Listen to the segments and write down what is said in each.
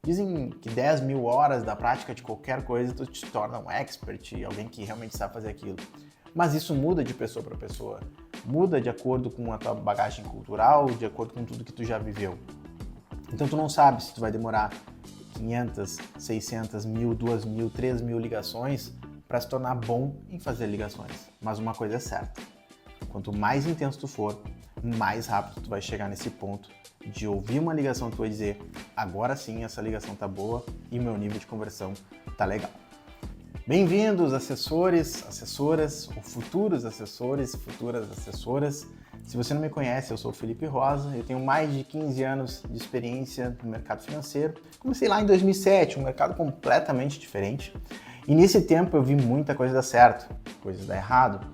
Dizem que 10 mil horas da prática de qualquer coisa tu te torna um expert, alguém que realmente sabe fazer aquilo. Mas isso muda de pessoa para pessoa, muda de acordo com a tua bagagem cultural, de acordo com tudo que tu já viveu. Então tu não sabe se tu vai demorar 500, 600, 1000, 2000, 3000 ligações para se tornar bom em fazer ligações. Mas uma coisa é certa, quanto mais intenso tu for, mais rápido tu vai chegar nesse ponto de ouvir uma ligação tua e dizer, agora sim essa ligação tá boa e meu nível de conversão tá legal. Bem-vindos, assessores, assessoras, ou futuros assessores, futuras assessoras. Se você não me conhece, eu sou o Felipe Rosa, eu tenho mais de 15 anos de experiência no mercado financeiro. Comecei lá em 2007, um mercado completamente diferente. E nesse tempo eu vi muita coisa dar certo, coisas dar errado.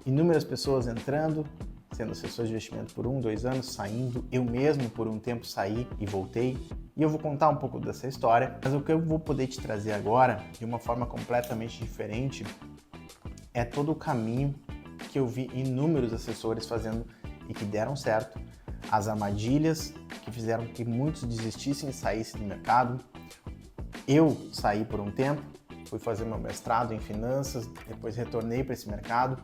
Inúmeras pessoas entrando, sendo assessor de investimento por 1, 2 anos, saindo. Eu mesmo por um tempo saí e voltei. E eu vou contar um pouco dessa história, mas o que eu vou poder te trazer agora, de uma forma completamente diferente, é todo o caminho que eu vi inúmeros assessores fazendo e que deram certo, as armadilhas que fizeram que muitos desistissem e saíssem do mercado. Eu saí por um tempo, fui fazer meu mestrado em finanças, depois retornei para esse mercado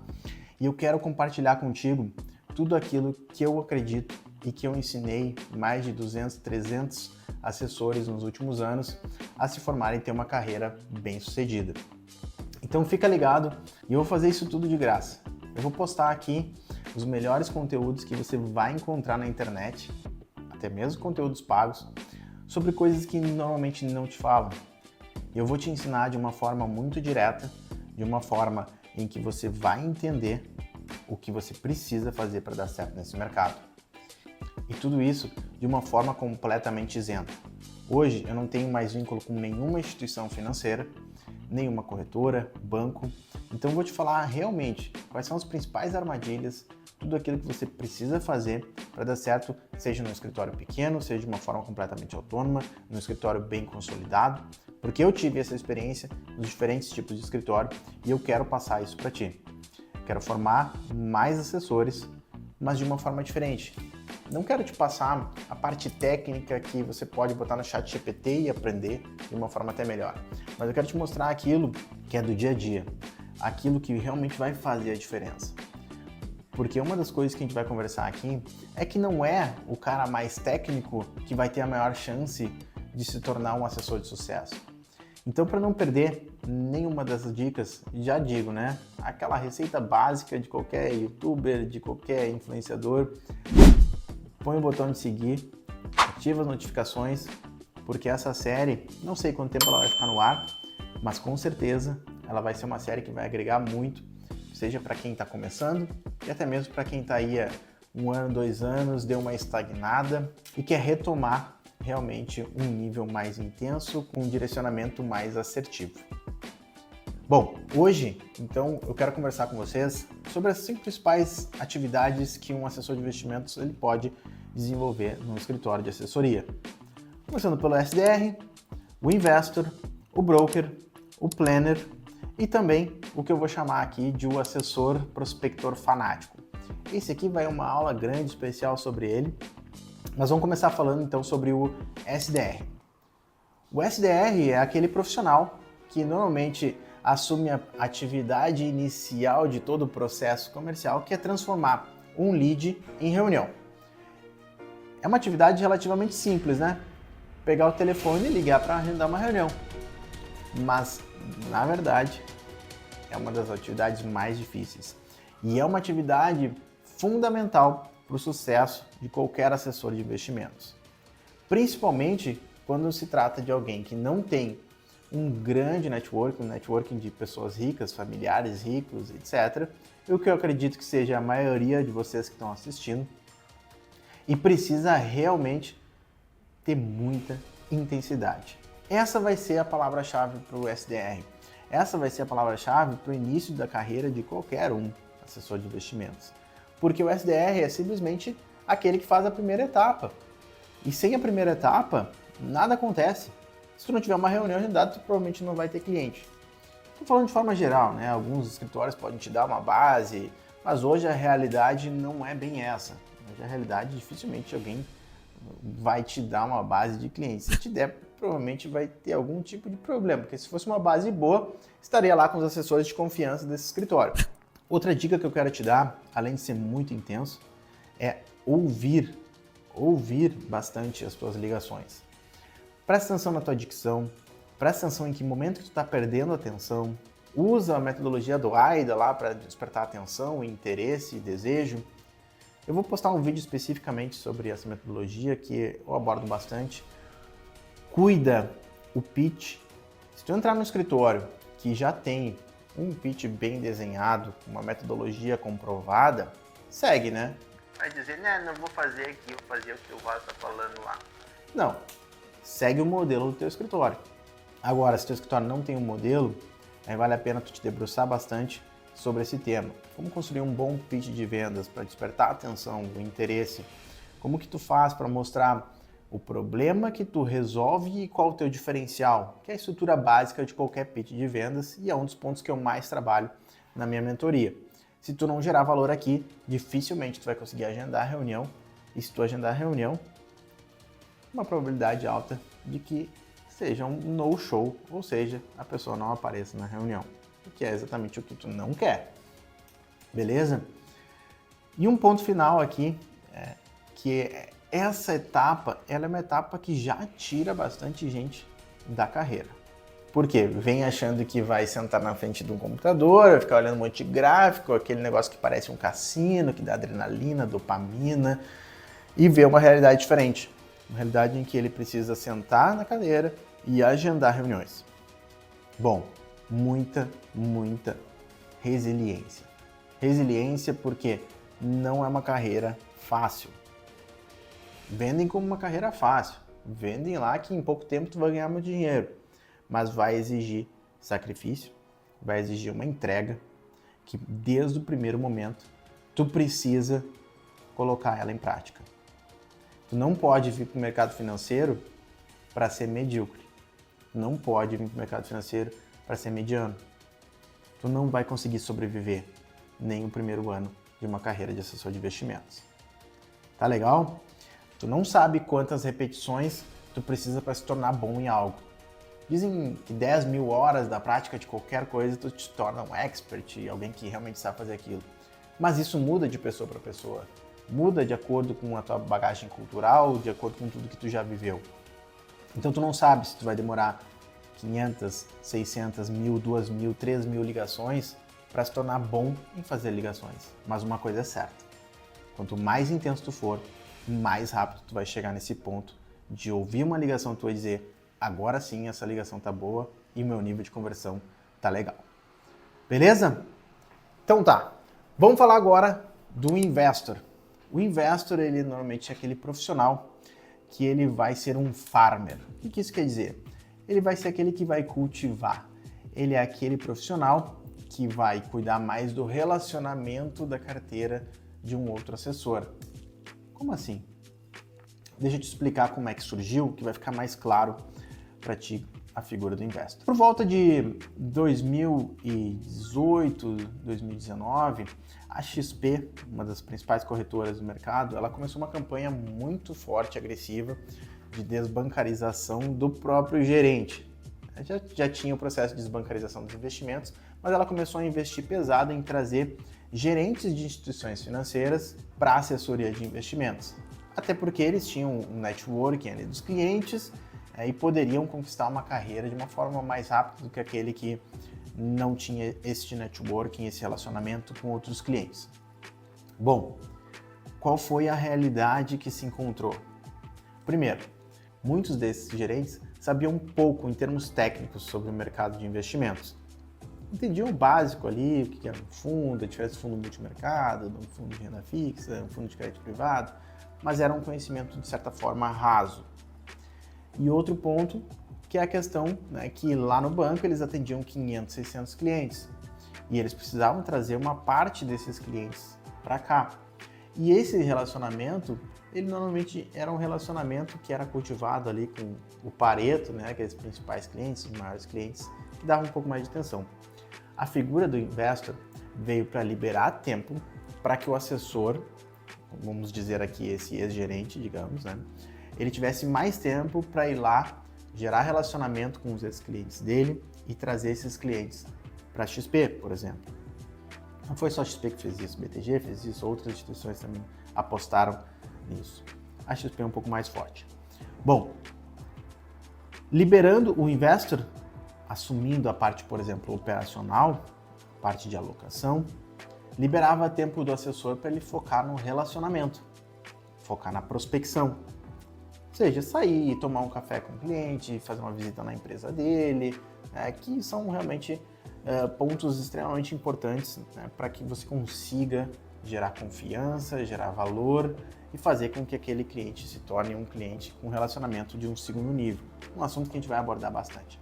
e eu quero compartilhar contigo tudo aquilo que eu acredito e que eu ensinei mais de 200, 300 assessores nos últimos anos a se formarem e ter uma carreira bem sucedida. Então fica ligado e eu vou fazer isso tudo de graça. Eu vou postar aqui os melhores conteúdos que você vai encontrar na internet, até mesmo conteúdos pagos, sobre coisas que normalmente não te falam. E eu vou te ensinar de uma forma muito direta, de uma forma em que você vai entender o que você precisa fazer para dar certo nesse mercado. E tudo isso de uma forma completamente isenta. Hoje eu não tenho mais vínculo com nenhuma instituição financeira, nenhuma corretora, banco. Então eu vou te falar realmente quais são as principais armadilhas, tudo aquilo que você precisa fazer para dar certo, seja num escritório pequeno, seja de uma forma completamente autônoma, num escritório bem consolidado, porque eu tive essa experiência nos diferentes tipos de escritório e eu quero passar isso para ti. Quero formar mais assessores, mas de uma forma diferente. Não quero te passar a parte técnica que você pode botar no chat GPT e aprender de uma forma até melhor. Mas eu quero te mostrar aquilo que é do dia a dia, aquilo que realmente vai fazer a diferença. Porque uma das coisas que a gente vai conversar aqui é que não é o cara mais técnico que vai ter a maior chance de se tornar um assessor de sucesso. Então, para não perder nenhuma dessas dicas, já digo, né? Aquela receita básica de qualquer youtuber, de qualquer influenciador, põe o botão de seguir, ativa as notificações, porque essa série, não sei quanto tempo ela vai ficar no ar, mas com certeza ela vai ser uma série que vai agregar muito, seja para quem está começando e até mesmo para quem está aí há 1 ano, 2 anos, deu uma estagnada e quer retomar realmente um nível mais intenso, com um direcionamento mais assertivo. Bom, hoje, então, eu quero conversar com vocês sobre as 5 principais atividades que um assessor de investimentos ele pode desenvolver no escritório de assessoria. Começando pelo SDR, o Investor, o Broker, o Planner e também o que eu vou chamar aqui de o assessor prospector fanático. Esse aqui vai uma aula grande, especial sobre ele, mas vamos começar falando então sobre o SDR. O SDR é aquele profissional que normalmente assume a atividade inicial de todo o processo comercial, que é transformar um lead em reunião. É uma atividade relativamente simples, né? Pegar o telefone e ligar para agendar uma reunião. Mas, na verdade, é uma das atividades mais difíceis. E é uma atividade fundamental para o sucesso de qualquer assessor de investimentos. Principalmente quando se trata de alguém que não tem um grande networking, um networking de pessoas ricas, familiares ricos, etc. E o que eu acredito que seja a maioria de vocês que estão assistindo. E precisa realmente ter muita intensidade. Essa vai ser a palavra-chave para o SDR. Essa vai ser a palavra-chave para o início da carreira de qualquer assessor de investimentos. Porque o SDR é simplesmente aquele que faz a primeira etapa. E sem a primeira etapa, nada acontece. Se tu não tiver uma reunião agendada, tu provavelmente não vai ter cliente. Estou falando de forma geral, né? Alguns escritórios podem te dar uma base, mas hoje a realidade não é bem essa. Hoje a realidade, dificilmente alguém vai te dar uma base de clientes. Se te der, provavelmente vai ter algum tipo de problema, porque se fosse uma base boa, estaria lá com os assessores de confiança desse escritório. Outra dica que eu quero te dar, além de ser muito intenso, é ouvir bastante as tuas ligações. Presta atenção na tua dicção, presta atenção em que momento que tu está perdendo a atenção, usa a metodologia do AIDA lá para despertar atenção, interesse e desejo. Eu vou postar um vídeo especificamente sobre essa metodologia que eu abordo bastante. Cuida o pitch. Se tu entrar no escritório que já tem um pitch bem desenhado, uma metodologia comprovada, segue, né? Vai dizer, né, não vou fazer aqui, vou fazer o que o Vasco tá falando lá. Não, segue o modelo do teu escritório. Agora, se teu escritório não tem um modelo, aí vale a pena tu te debruçar bastante sobre esse tema. Como construir um bom pitch de vendas para despertar a atenção, o interesse? Como que tu faz para mostrar o problema que tu resolve e qual o teu diferencial? Que é a estrutura básica de qualquer pitch de vendas e é um dos pontos que eu mais trabalho na minha mentoria. Se tu não gerar valor aqui, dificilmente tu vai conseguir agendar a reunião. E se tu agendar a reunião, uma probabilidade alta de que seja um no-show, ou seja, a pessoa não apareça na reunião, que é exatamente o que tu não quer. Beleza? E um ponto final aqui, que essa etapa, ela é uma etapa que já tira bastante gente da carreira. Por quê? Vem achando que vai sentar na frente de um computador, vai ficar olhando um monte de gráfico, aquele negócio que parece um cassino, que dá adrenalina, dopamina, e vê uma realidade diferente. Uma realidade em que ele precisa sentar na cadeira e agendar reuniões. Bom, muita resiliência. Resiliência porque não é uma carreira fácil. Vendem como uma carreira fácil. Vendem lá que em pouco tempo tu vai ganhar muito dinheiro. Mas vai exigir sacrifício, vai exigir uma entrega que desde o primeiro momento tu precisa colocar ela em prática. Tu não pode vir para o mercado financeiro para ser medíocre. Tu não pode vir para o mercado financeiro para ser mediano. Tu não vai conseguir sobreviver nem o primeiro ano de uma carreira de assessor de investimentos. Tá legal? Tu não sabe quantas repetições tu precisa para se tornar bom em algo. Dizem que 10 mil horas da prática de qualquer coisa tu te torna um expert, alguém que realmente sabe fazer aquilo. Mas isso muda de pessoa para pessoa. Muda de acordo com a tua bagagem cultural, de acordo com tudo que tu já viveu. Então tu não sabe se tu vai demorar 500, 600, 1000, 2000, 3000 ligações para se tornar bom em fazer ligações. Mas uma coisa é certa. Quanto mais intenso tu for, mais rápido tu vai chegar nesse ponto de ouvir uma ligação tua e dizer: agora sim, essa ligação tá boa e o meu nível de conversão tá legal. Beleza? Então tá. Vamos falar agora do investor. O investor, ele normalmente é aquele profissional que ele vai ser um farmer. O que isso quer dizer? Ele vai ser aquele que vai cultivar. Ele é aquele profissional que vai cuidar mais do relacionamento da carteira de um outro assessor. Como assim? Deixa eu te explicar como é que surgiu, que vai ficar mais claro para ti a figura do investor. Por volta de 2018, 2019, a XP, uma das principais corretoras do mercado, ela começou uma campanha muito forte, agressiva, de desbancarização do próprio gerente. Já tinha o processo de desbancarização dos investimentos, mas ela começou a investir pesado em trazer gerentes de instituições financeiras para a assessoria de investimentos. Até porque eles tinham um networking ali dos clientes e poderiam conquistar uma carreira de uma forma mais rápida do que aquele que não tinha este networking, esse relacionamento com outros clientes. Bom, qual foi a realidade que se encontrou? Primeiro, muitos desses gerentes sabiam pouco em termos técnicos sobre o mercado de investimentos. Entendiam o básico ali, o que era um fundo, a diferença do fundo multimercado, do fundo de renda fixa, um fundo de crédito privado, mas era um conhecimento de certa forma raso. E outro ponto, que é a questão, que lá no banco eles atendiam 500, 600 clientes e eles precisavam trazer uma parte desses clientes para cá. E esse relacionamento, ele normalmente era um relacionamento que era cultivado ali com o Pareto, aqueles principais clientes, os maiores clientes, que davam um pouco mais de atenção. A figura do investor veio para liberar tempo para que o assessor, vamos dizer aqui esse ex-gerente, digamos, ele tivesse mais tempo para ir lá gerar relacionamento com os ex-clientes dele e trazer esses clientes para a XP, por exemplo. Não foi só a XP que fez isso, BTG fez isso, outras instituições também apostaram nisso. A XP é um pouco mais forte. Bom, liberando o investor, assumindo a parte, por exemplo, operacional, parte de alocação, liberava tempo do assessor para ele focar no relacionamento, focar na prospecção. Ou seja, sair, tomar um café com o cliente, fazer uma visita na empresa dele, que são realmente pontos extremamente importantes, para que você consiga gerar confiança, gerar valor e fazer com que aquele cliente se torne um cliente com relacionamento de um segundo nível. Um assunto que a gente vai abordar bastante.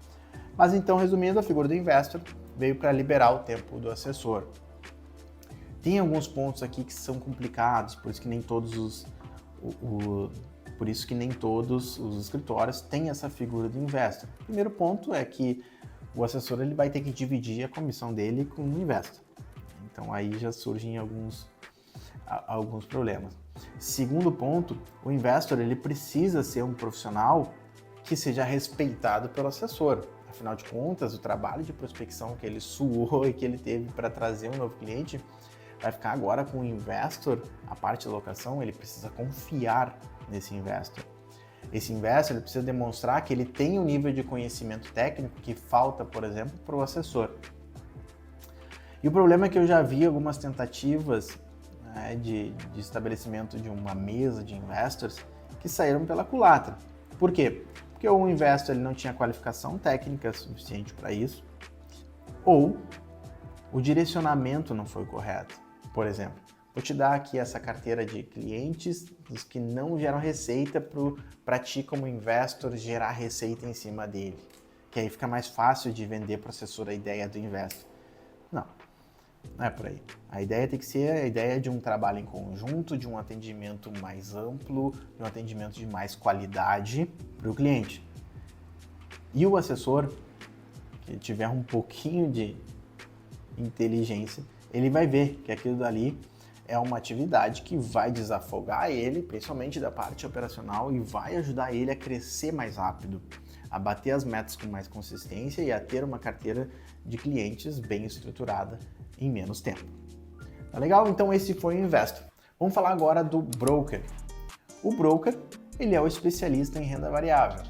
Mas então, resumindo, a figura do investor veio para liberar o tempo do assessor. Tem alguns pontos aqui que são complicados, por isso que nem todos os escritórios têm essa figura do investor. O primeiro ponto é que o assessor ele vai ter que dividir a comissão dele com o investor. Então aí já surgem alguns problemas. Segundo ponto, o investor ele precisa ser um profissional que seja respeitado pelo assessor. Afinal de contas, o trabalho de prospecção que ele suou e que ele teve para trazer um novo cliente vai ficar agora com o investor. A parte de alocação, ele precisa confiar nesse investor. Esse investor ele precisa demonstrar que ele tem um nível de conhecimento técnico que falta, por exemplo, para o assessor. E o problema é que eu já vi algumas tentativas de estabelecimento de uma mesa de investors que saíram pela culatra. Por quê? Porque o investor ele não tinha qualificação técnica suficiente para isso, ou o direcionamento não foi correto. Por exemplo, vou te dar aqui essa carteira de clientes dos que não geram receita para ti como investor gerar receita em cima dele, que aí fica mais fácil de vender para o assessor a ideia do investor. Não é por aí. A ideia tem que ser a ideia de um trabalho em conjunto, de um atendimento mais amplo, de um atendimento de mais qualidade para o cliente. E o assessor, que tiver um pouquinho de inteligência, ele vai ver que aquilo dali é uma atividade que vai desafogar ele, principalmente da parte operacional, e vai ajudar ele a crescer mais rápido, a bater as metas com mais consistência e a ter uma carteira de clientes bem estruturada em menos tempo. Tá legal? Então esse foi o investor. Vamos falar agora do broker. O broker, ele é o especialista em renda variável.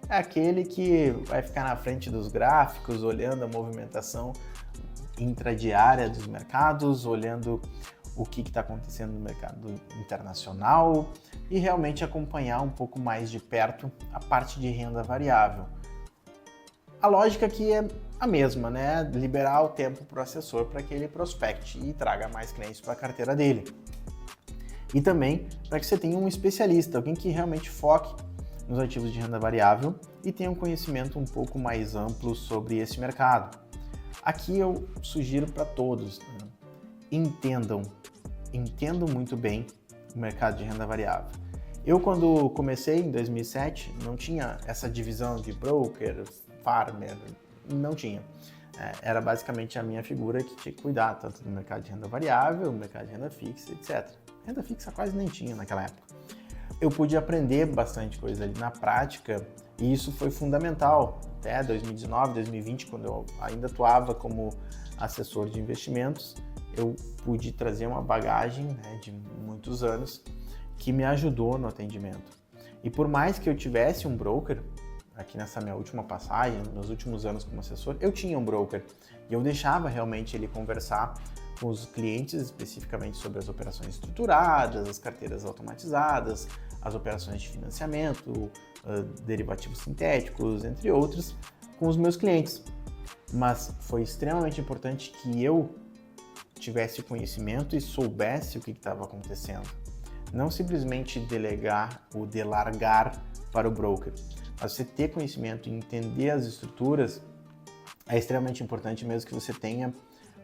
É aquele que vai ficar na frente dos gráficos, olhando a movimentação intradiária dos mercados, olhando o que está acontecendo no mercado internacional e realmente acompanhar um pouco mais de perto a parte de renda variável. A lógica aqui é a mesma, né? Liberar o tempo para o assessor para que ele prospecte e traga mais clientes para a carteira dele. E também para que você tenha um especialista, alguém que realmente foque nos ativos de renda variável e tenha um conhecimento um pouco mais amplo sobre esse mercado. Aqui eu sugiro para todos, né? Entendam muito bem o mercado de renda variável. Eu, quando comecei em 2007, não tinha essa divisão de broker, farmer, não tinha. Era basicamente a minha figura que tinha que cuidar tanto do mercado de renda variável, mercado de renda fixa, etc. Renda fixa quase nem tinha naquela época. Eu pude aprender bastante coisa ali na prática e isso foi fundamental. Até 2019, 2020, quando eu ainda atuava como assessor de investimentos, eu pude trazer uma bagagem, né, de muitos anos que me ajudou no atendimento. E por mais que eu tivesse um broker, aqui nessa minha última passagem, nos meus últimos anos como assessor, eu tinha um broker e eu deixava realmente ele conversar com os clientes especificamente sobre as operações estruturadas, as carteiras automatizadas, as operações de financiamento, derivativos sintéticos, entre outros, com os meus clientes. Mas foi extremamente importante que eu tivesse conhecimento e soubesse o que estava acontecendo. Não simplesmente delegar ou delargar para o broker, mas você ter conhecimento e entender as estruturas é extremamente importante, mesmo que você tenha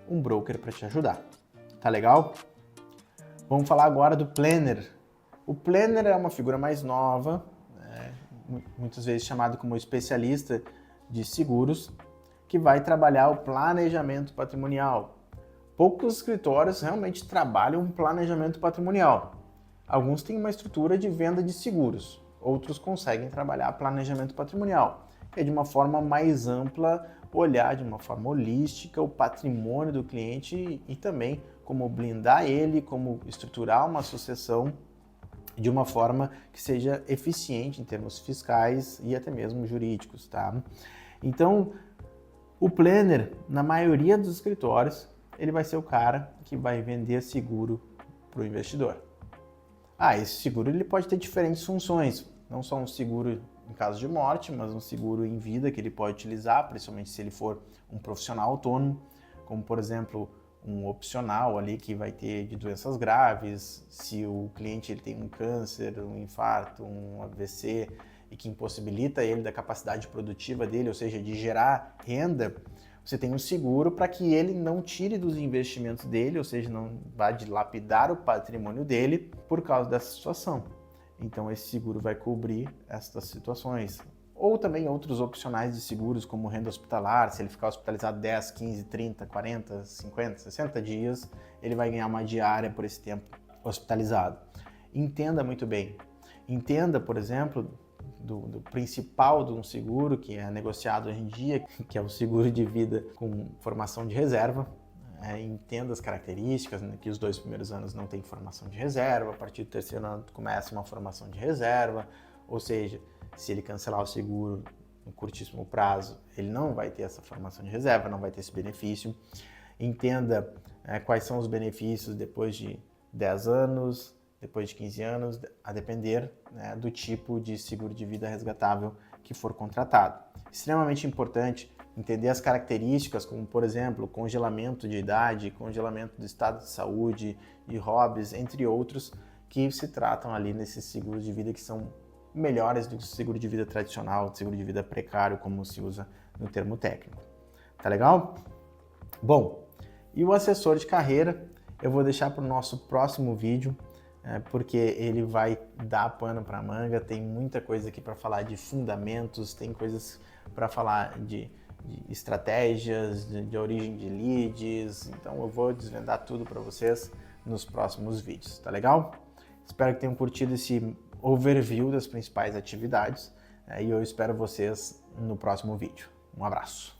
um broker para te ajudar. Tá legal? Vamos falar agora do planner. O planner é uma figura mais nova, muitas vezes chamado como especialista de seguros, que vai trabalhar o planejamento patrimonial. Poucos escritórios realmente trabalham um planejamento patrimonial. Alguns têm uma estrutura de venda de seguros, Outros conseguem trabalhar planejamento patrimonial, que é de uma forma mais ampla, olhar de uma forma holística o patrimônio do cliente e também como blindar ele, como estruturar uma sucessão de uma forma que seja eficiente em termos fiscais e até mesmo jurídicos, tá? Então, o planner, na maioria dos escritórios, ele vai ser o cara que vai vender seguro para o investidor. Esse seguro ele pode ter diferentes funções, não só um seguro em caso de morte, mas um seguro em vida que ele pode utilizar, principalmente se ele for um profissional autônomo, como por exemplo um opcional ali que vai ter de doenças graves, se o cliente ele tem um câncer, um infarto, um AVC e que impossibilita ele da capacidade produtiva dele, ou seja, de gerar renda, você tem um seguro para que ele não tire dos investimentos dele, ou seja, não vá dilapidar o patrimônio dele por causa dessa situação. Então esse seguro vai cobrir estas situações. Ou também outros opcionais de seguros, como renda hospitalar, se ele ficar hospitalizado 10, 15, 30, 40, 50, 60 dias, ele vai ganhar uma diária por esse tempo hospitalizado. Entenda muito bem. Entenda, por exemplo, do principal de um seguro que é negociado hoje em dia, que é o seguro de vida com formação de reserva. Entenda as características, né, que os 2 primeiros anos não tem formação de reserva, a partir do 3º ano começa uma formação de reserva, ou seja, se ele cancelar o seguro no curtíssimo prazo, ele não vai ter essa formação de reserva, não vai ter esse benefício. Entenda quais são os benefícios depois de 10 anos, depois de 15 anos, a depender, né, do tipo de seguro de vida resgatável que for contratado. Extremamente importante entender as características, como por exemplo, congelamento de idade, congelamento do estado de saúde e hobbies, entre outros, que se tratam ali nesses seguros de vida que são melhores do que o seguro de vida tradicional, seguro de vida precário, como se usa no termo técnico. Tá legal? Bom, e o assessor de carreira eu vou deixar para o nosso próximo vídeo, porque ele vai dar pano para manga, tem muita coisa aqui para falar de fundamentos, tem coisas para falar de estratégias, de origem de leads, então eu vou desvendar tudo para vocês nos próximos vídeos, tá legal? Espero que tenham curtido esse overview das principais atividades e eu espero vocês no próximo vídeo. Um abraço!